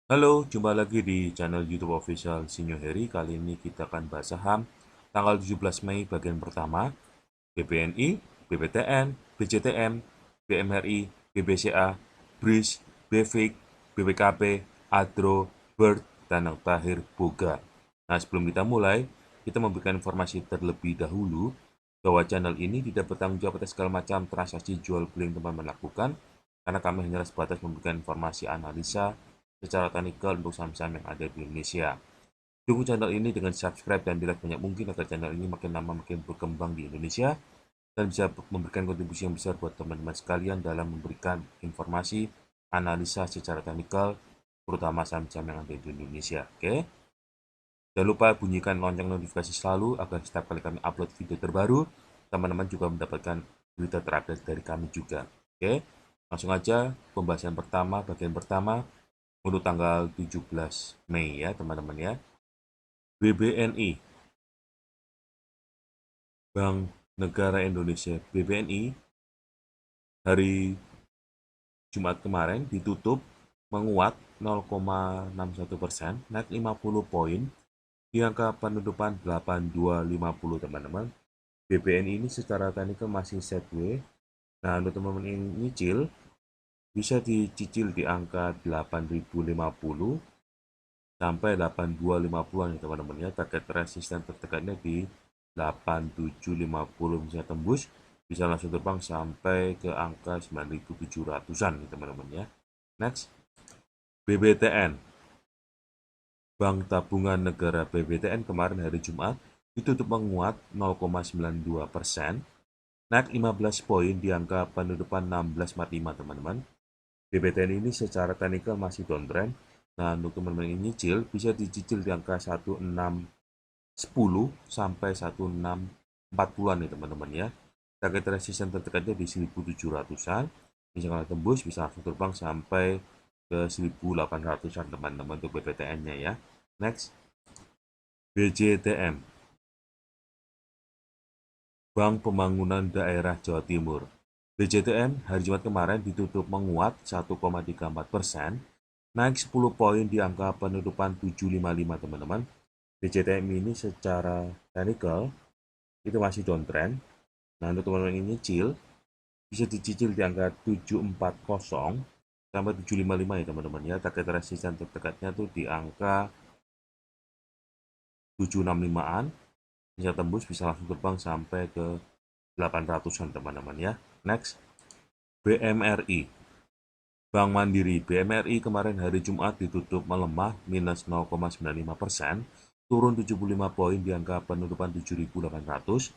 Halo, jumpa lagi di channel YouTube Official Sinyo Heri. Kali ini kita akan bahas saham tanggal 17 Mei bagian pertama, BBNI, BBTN, BCTM, BMRI, BBCA, BRIS, BEFIK, BBKP, Adro, BIRD, dan yang terakhir Boga. Nah, sebelum kita mulai, kita memberikan informasi terlebih dahulu bahwa channel ini tidak bertanggung jawab atas segala macam transaksi jual beli yang teman-teman lakukan, karena kami hanyalah sebatas memberikan informasi analisa secara teknikal untuk saham-saham yang ada di Indonesia. Dukung channel ini dengan subscribe dan like banyak mungkin agar channel ini makin lama makin berkembang di Indonesia dan bisa memberikan kontribusi yang besar buat teman-teman sekalian dalam memberikan informasi analisa secara teknikal terutama saham-saham yang ada di Indonesia. Oke? Jangan lupa bunyikan lonceng notifikasi selalu agar setiap kali kami upload video terbaru, teman-teman juga mendapatkan berita terupdate dari kami juga. Oke? Langsung aja pembahasan pertama, bagian pertama untuk tanggal 17 Mei ya teman-teman ya. BBNI, Bank Negara Indonesia. BBNI hari Jumat kemarin ditutup menguat 0,61%, naik 50 poin di angka penutupan 8250 teman-teman. BBNI ini secara teknikal masih sideways. Nah, untuk teman-teman yang nyicil bisa dicicil di angka 8050 sampai 8250-an ya teman-teman ya. Target resisten terdekatnya di 8750 bisa tembus, bisa langsung terbang sampai ke angka 9700-an nih teman-teman ya. Next, BBTN, Bank Tabungan Negara. BBTN kemarin hari Jumat ditutup menguat 0,92%, naik 15 poin di angka penutupan 1645 teman-teman. BBTN ini secara teknikal masih downtrend. Nah, untuk teman-teman yang nyicil bisa dicicil di angka 1610 sampai 1640-an nih teman-teman ya. Target resisten terdekatnya di 1700-an. Misalkan tembus bisa langsung terbang sampai ke 1800-an teman-teman untuk BBTN-nya ya. Next, BJTM, Bank Pembangunan Daerah Jawa Timur. BJTM hari Jumat kemarin ditutup menguat 1,34%, naik 10 poin di angka penutupan 755 teman-teman. BJTM ini secara teknikal itu masih downtrend. Nah, untuk teman-teman yang nyicil bisa dicicil di angka 740 sampai 755 ya teman-teman ya. Target resisten terdekatnya tuh di angka 765-an, bisa tembus bisa langsung terbang sampai ke 800-an teman-teman ya. Next, BMRI, Bank Mandiri. BMRI kemarin hari Jumat ditutup melemah minus 0,95%, turun 75 poin di angka penutupan 7.800.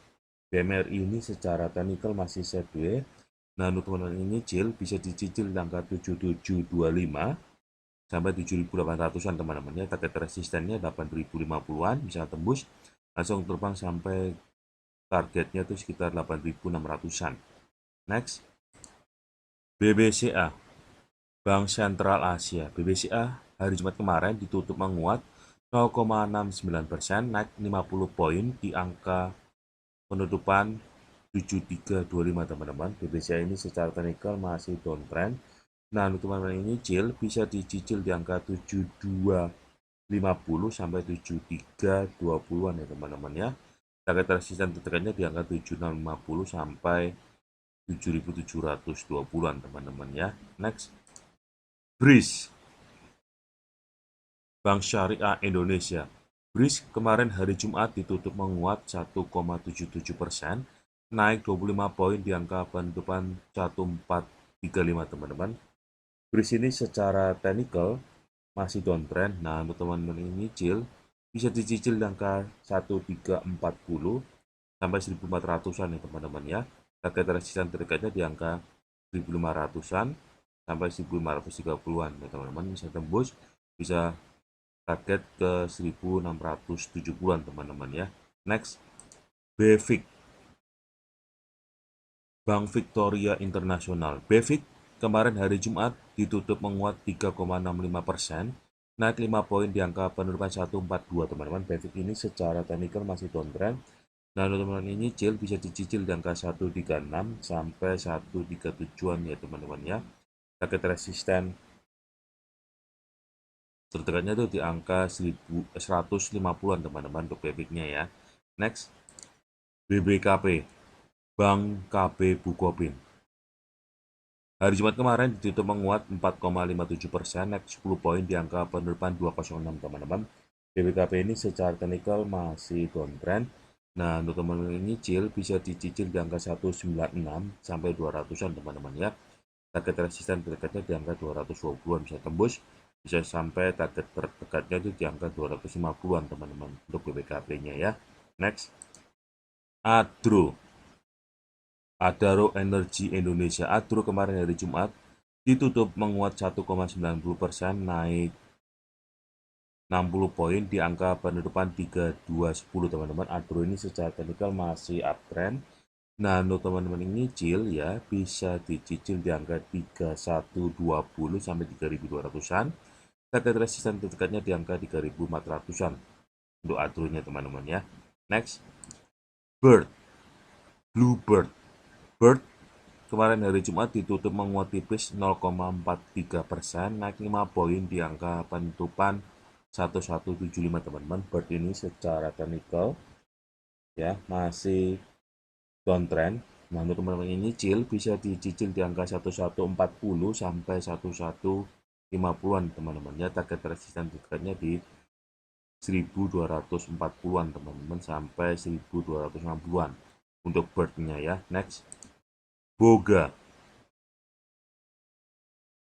BMRI ini secara teknikal masih sideways. Nah, untuk teman-teman yang nyicil bisa dicicil di angka 7725 sampai 7.800-an teman-teman ya. Target resistennya 8.050-an, bisa tembus langsung terbang sampai targetnya itu sekitar 8.600-an. Next, BBCA, Bank Sentral Asia. BBCA hari Jumat kemarin ditutup menguat 0,69%, naik 50 poin di angka penutupan 7325 teman-teman. BBCA ini secara teknikal masih downtrend. Nah, untuk teman-teman yang nyicil bisa dicicil di angka 7250 sampai 7320-an ya teman-teman ya. Target resisten terdekatnya di angka 7650 sampai 7720-an teman-teman ya. Next, BRIS, Bank Syariah Indonesia. BRIS kemarin hari Jumat ditutup menguat 1,77%, naik 25 poin di angka penutupan 1435 teman-teman. BRIS ini secara teknikal masih downtrend. Nah, untuk teman-teman yang nyicil bisa dicicil di angka 1340 sampai 1400-an ya teman-teman ya. Target resisten terdekatnya di angka 1500-an sampai 1530-an ya teman-teman. Bisa tembus, bisa target ke 1670-an teman-teman ya. Next, BEFIK, Bank Victoria Internasional. BEFIK kemarin hari Jumat ditutup menguat 3,65%, naik 5 poin di angka penutupan 142 teman-teman. BEFIK ini secara teknikal masih downtrend. Nah, untuk teman-teman ini nyicil bisa dicicil di angka 136 sampai 137-an ya teman-teman ya. Target resisten terdekatnya itu di angka 150-an teman-teman untuk BBIC-nya ya. Next, BBKP, Bank KB Bukopin. Hari Jumat kemarin ditutup menguat 4,57%, naik 10 poin di angka penutupan 206 teman-teman. BBKP ini secara teknikal masih downtrend. Nah, untuk teman-teman yang nyicil bisa dicicil di angka 196 sampai 200-an teman-teman ya. Target resisten terdekatnya di angka 220-an bisa tembus, bisa sampai target terdekatnya itu di angka 250-an teman-teman untuk BBKP-nya ya. Next, Adro. Adaro Energi Indonesia. Adro kemarin hari Jumat ditutup menguat 1,90%, naik 60 poin di angka penutupan 3210 teman-teman. Adro ini secara teknikal masih uptrend. Nah, untuk teman-teman yang nyicil ya bisa dicicil di angka 3120 sampai 3200-an. Target resisten terdekatnya di angka 3400-an untuk Adro-nya teman-teman ya. Next, Bird. Bluebird. Bird kemarin hari Jumat ditutup menguat tipis 0,43%, naik 5 poin di angka penutupan 1175 teman-teman. Bird ini secara teknikal ya masih downtrend. Nah, untuk teman-teman yang nyicil bisa dicicil di angka 1140 sampai 1150-an teman-teman ya. Target resisten terdekatnya di 1240-an teman-teman sampai 1260-an untuk Bird-nya ya. Next, Boga,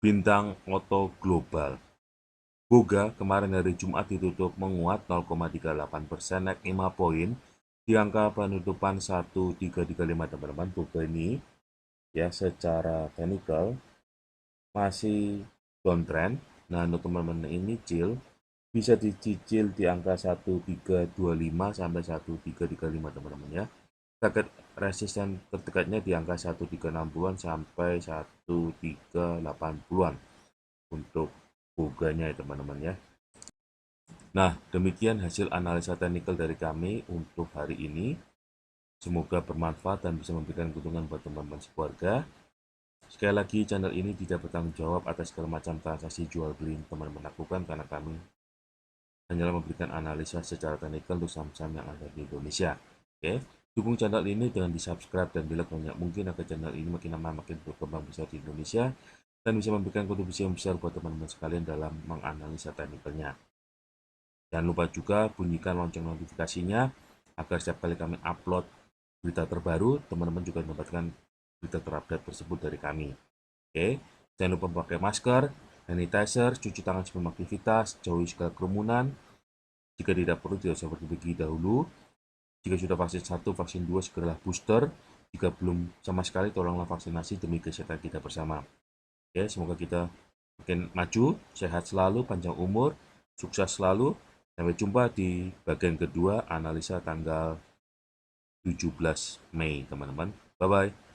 Bintang Oto Global. Boga kemarin hari Jumat ditutup menguat 0,38%, naik 5 poin di angka penutupan 1335 teman-teman. Boga ini ya secara teknikal masih downtrend. Nah, untuk teman-teman ini nyicil bisa dicicil di angka 1325 sampai 1335 teman-teman ya. Target resisten terdekatnya di angka 1360-an sampai 1380-an untuk boganya ya teman-teman ya. Nah, demikian hasil analisa teknikal dari kami untuk hari ini. Semoga bermanfaat dan bisa memberikan keuntungan buat teman-teman sekeluarga. Sekali lagi, channel ini tidak bertanggung jawab atas segala macam transaksi jual beli yang teman-teman lakukan karena kami hanyalah memberikan analisa secara teknikal untuk saham-saham yang ada di Indonesia. Oke, dukung channel ini dengan di-subscribe dan di-like banyak mungkin agar channel ini makin lama makin berkembang besar di Indonesia dan bisa memberikan kontribusi yang besar buat teman-teman sekalian dalam menganalisa teknikalnya. Jangan lupa juga bunyikan lonceng notifikasinya agar setiap kali kami upload berita terbaru, teman-teman juga mendapatkan berita terupdate tersebut dari kami. Oke, jangan lupa memakai masker, sanitizer, cuci tangan sebelum aktivitas, jauhi segala kerumunan. Jika tidak perlu, tidak usah pergi dahulu. Jika sudah vaksin 1, vaksin 2, segeralah booster. Jika belum sama sekali, tolonglah vaksinasi demi kesehatan kita bersama. Oke, semoga kita makin maju, sehat selalu, panjang umur, sukses selalu. Sampai jumpa di bagian kedua analisa tanggal 17 Mei, teman-teman. Bye-bye.